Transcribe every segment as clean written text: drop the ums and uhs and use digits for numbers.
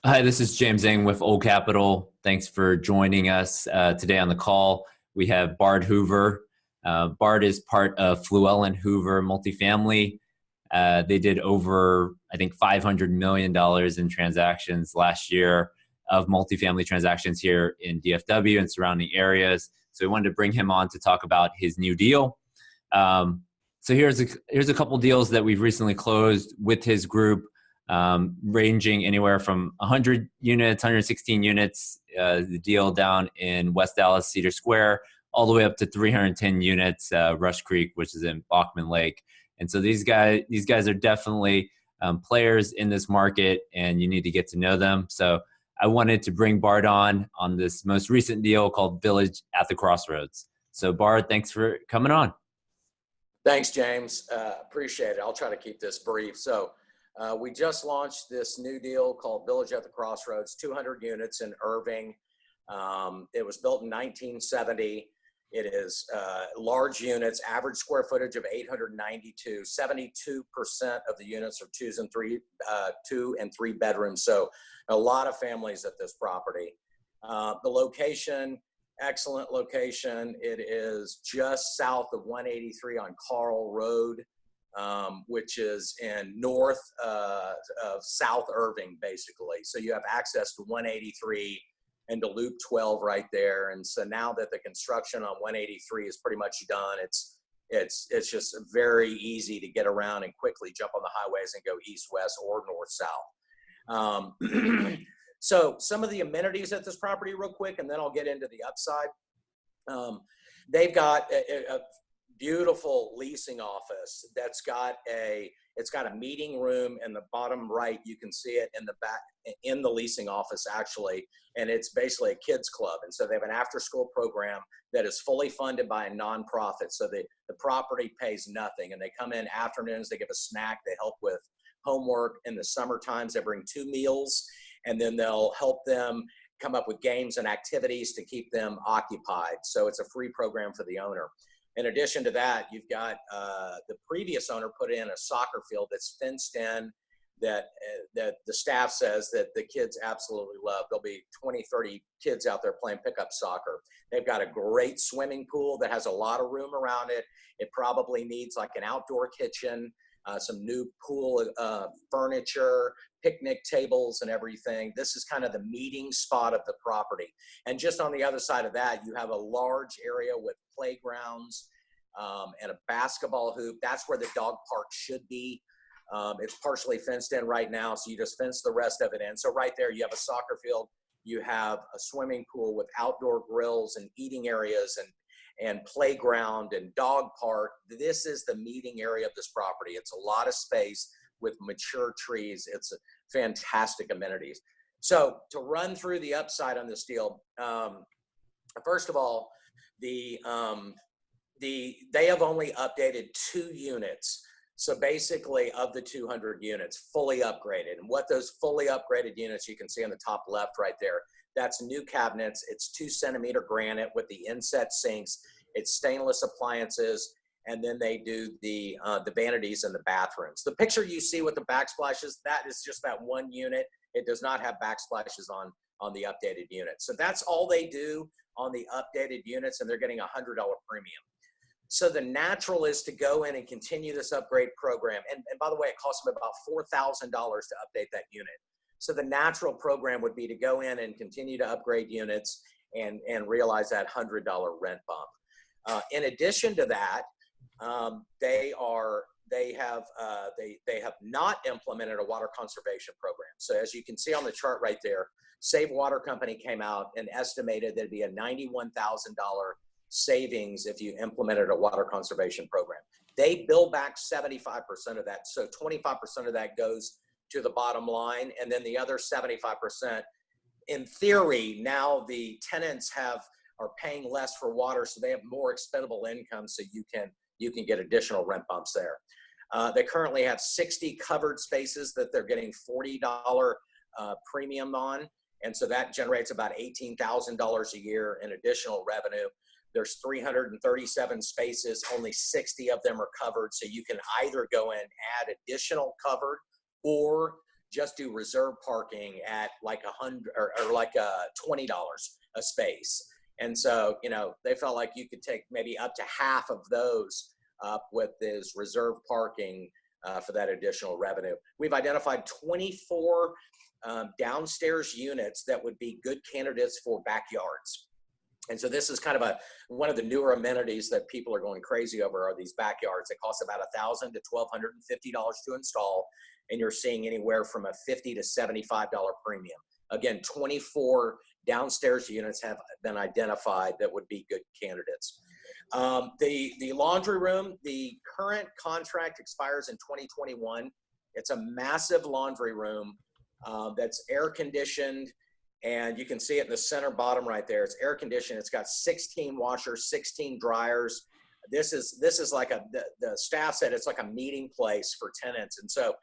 Hi, this is James Zhang with Old Capital. Thanks for joining us today on the call. We have Bard.Hoover. Bard is part of Fluellen-Hoover Multifamily. They did over, I think, $500 million in transactions last year of multifamily transactions here in DFW and surrounding areas. So we wanted to bring him on to talk about his new deal. So here's a couple deals that we've recently closed with his group. Ranging anywhere from 100 units, 116 units, the deal down in West Dallas, Cedar Square, all the way up to 310 units, Rush Creek, which is in Bachman Lake. And so these guys are definitely players in this market, and you need to get to know them. So I wanted to bring Bard on this most recent deal called Village at the Crossroads. So Bard, thanks for coming on. Thanks, James. Appreciate it. I'll try to keep this brief. So we just launched this new deal called Village at the Crossroads, 200 units in Irving. It was built in 1970. It is large units, average square footage of 892. 72% of the units are two and three bedrooms. So a lot of families at this property. The location, excellent location. It is just south of 183 on Carl Road. Which is in north of South Irving, basically. So you have access to 183 and to Loop 12 right there. And so now that the construction on 183 is pretty much done, it's just very easy to get around and quickly jump on the highways and go east, west, or north, south. So some of the amenities at this property real quick, and then I'll get into the upside. They've got a beautiful leasing office that's got a meeting room in the bottom right. You can see it in the back in the leasing office actually, and it's basically a kids club. And so they have an after school program that is fully funded by a nonprofit. So the property pays nothing, and they come in afternoons, they give a snack, they help with homework. In the summer times, they bring 2 meals, and then they'll help them come up with games and activities to keep them occupied. So it's a free program for the owner. In addition to that, you've got the previous owner put in a soccer field that's fenced in that the staff says that the kids absolutely love. There'll be 20, 30 kids out there playing pickup soccer. They've got a great swimming pool that has a lot of room around it. It probably needs like an outdoor kitchen, some new pool furniture, picnic tables and everything. This is kind of the meeting spot of the property. And just on the other side of that, you have a large area with playgrounds and a basketball hoop. That's where the dog park should be. It's partially fenced in right now, so you just fence the rest of it in. So right there, you have a soccer field, you have a swimming pool with outdoor grills and eating areas and playground and dog park. This is the meeting area of this property. It's a lot of space with mature trees. It's fantastic amenities. So to run through the upside on this deal, first of all, they have only updated 2 units. So basically of the 200 units, fully upgraded. And what those fully upgraded units, you can see on the top left right there, that's new cabinets. It's 2-centimeter granite with the inset sinks. It's stainless appliances. And then they do the vanities in the bathrooms. The picture you see with the backsplashes, that is just that one unit. It does not have backsplashes on the updated unit. So that's all they do on the updated units, and they're getting a $100 premium. So the natural is to go in and continue this upgrade program. And by the way, it costs them about $4,000 to update that unit. So the natural program would be to go in and continue to upgrade units and realize that $100 rent bump. In addition to that, they have not implemented a water conservation program. So as you can see on the chart right there, Save Water Company came out and estimated there'd be a $91,000 savings if you implemented a water conservation program. They bill back 75% of that. So 25% of that goes to the bottom line. And then the other 75%, in theory, now the tenants are paying less for water, so they have more expendable income, so you can get additional rent bumps there. They currently have 60 covered spaces that they're getting $40 premium on. And so that generates about $18,000 a year in additional revenue. There's 337 spaces, only 60 of them are covered. So you can either go and add additional covered or just do reserve parking at like $100 or like $20 a space. And so, you know, they felt like you could take maybe up to half of those up with this reserve parking for that additional revenue. We've identified 24 downstairs units that would be good candidates for backyards. And so this is kind of one of the newer amenities that people are going crazy over are these backyards. They cost about $1,000 to $1,250 to install, and you're seeing anywhere from a $50 to $75 premium. Again, 24 downstairs units have been identified that would be good candidates. The laundry room, the current contract expires in 2021. It's a massive laundry room that's air conditioned, and you can see it in the center bottom right there. It's air conditioned. It's got 16 washers, 16 dryers. This is like the staff said it's like a meeting place for tenants. And so,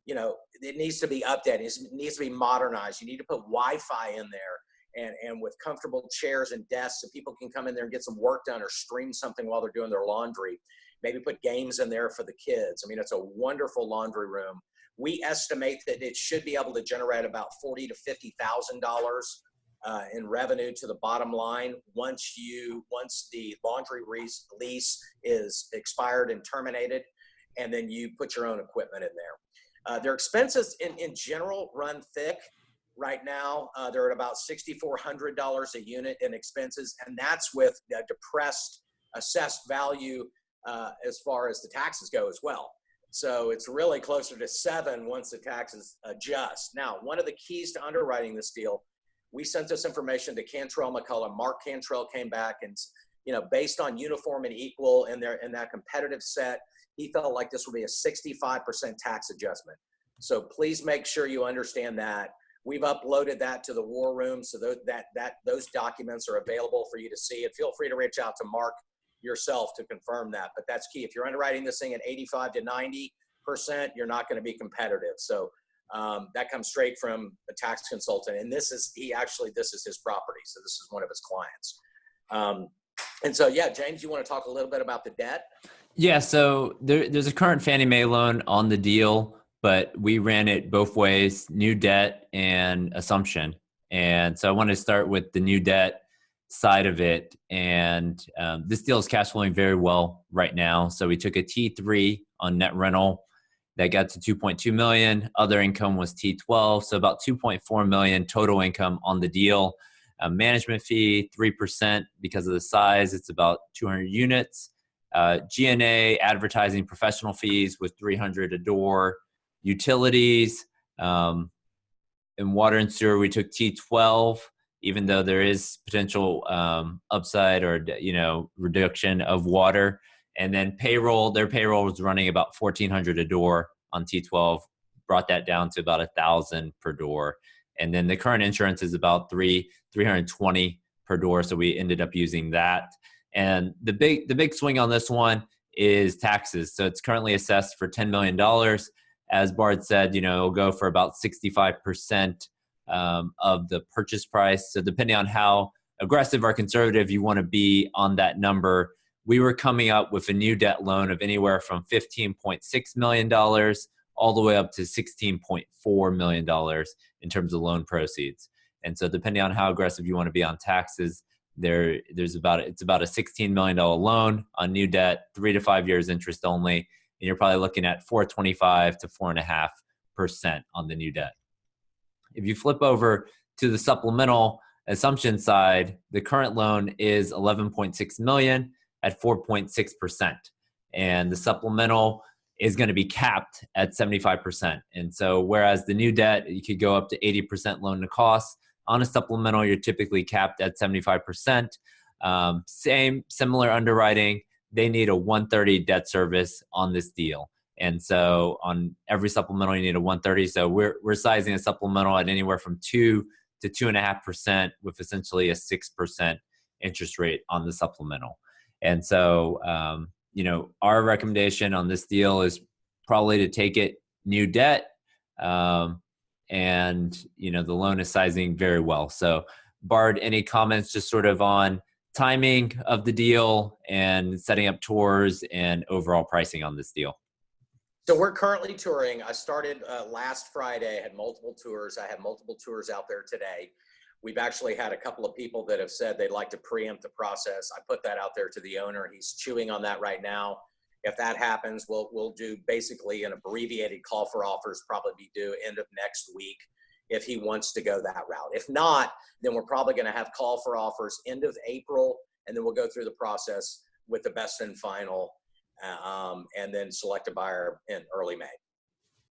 you know, it needs to be updated. It needs to be modernized. You need to put Wi-Fi in there and with comfortable chairs and desks so people can come in there and get some work done or stream something while they're doing their laundry. Maybe put games in there for the kids. I mean, it's a wonderful laundry room. We estimate that it should be able to generate about $40,000 to $50,000 in revenue to the bottom line once the laundry lease is expired and terminated, and then you put your own equipment in there. Their expenses in general run thick. Right now, they're at about $6,400 a unit in expenses, and that's with a depressed assessed value as far as the taxes go as well. So it's really closer to $7,000 once the taxes adjust. Now, one of the keys to underwriting this deal, we sent this information to Cantrell McCullough. Mark Cantrell came back and, you know, based on uniform and equal in that competitive set, he felt like this would be a 65% tax adjustment. So please make sure you understand that. We've uploaded that to the War Room, so those documents are available for you to see. And feel free to reach out to Mark yourself to confirm that. But that's key. If you're underwriting this thing at 85 to 90%, you're not going to be competitive. So that comes straight from a tax consultant. And this is his property. So this is one of his clients. And so, yeah, James, you want to talk a little bit about the debt? Yeah. So there's a current Fannie Mae loan on the deal, but we ran it both ways, new debt and assumption. And so I want to start with the new debt side of it. And this deal is cash flowing very well right now. So we took a T3 on net rental that got to 2.2 million. Other income was T12. So about 2.4 million total income on the deal. Management fee, 3% because of the size. It's about 200 units. G&A, advertising, professional fees was 300 a door. Utilities, and water and sewer, we took T12, even though there is potential upside or, you know, reduction of water. And then their payroll was running about 1,400 a door on T12, brought that down to about 1,000 per door. And then the current insurance is about 320 per door. So we ended up using that. And the big swing on this one is taxes. So it's currently assessed for $10 million. As Bard said, you know, it'll go for about 65% of the purchase price. So depending on how aggressive or conservative you want to be on that number, we were coming up with a new debt loan of anywhere from $15.6 million all the way up to $16.4 million in terms of loan proceeds. And so depending on how aggressive you want to be on taxes, it's about a $16 million loan on new debt, 3 to 5 years interest only. And you're probably looking at 4.25 to 4.5% on the new debt. If you flip over to the supplemental assumption side, the current loan is $11.6 million at 4.6%. And the supplemental is going to be capped at 75%. And so whereas the new debt, you could go up to 80% loan to cost, on a supplemental, you're typically capped at 75%. Similar underwriting. They need a 130 debt service on this deal. And so on every supplemental, you need a 130. So we're sizing a supplemental at anywhere from 2 to 2.5% with essentially a 6% interest rate on the supplemental. And so, you know, our recommendation on this deal is probably to take it new debt. And, you know, the loan is sizing very well. So Bard, any comments just sort of on timing of the deal and setting up tours and overall pricing on this deal? So we're currently touring. I started last Friday, I had multiple tours. I have multiple tours out there today. We've actually had a couple of people that have said they'd like to preempt the process. I put that out there to the owner. He's chewing on that right now. If that happens, we'll do basically an abbreviated call for offers, probably be due end of next week if he wants to go that route. If not, then we're probably going to have call for offers end of April, and then we'll go through the process with the best and final, and then select a buyer in early May.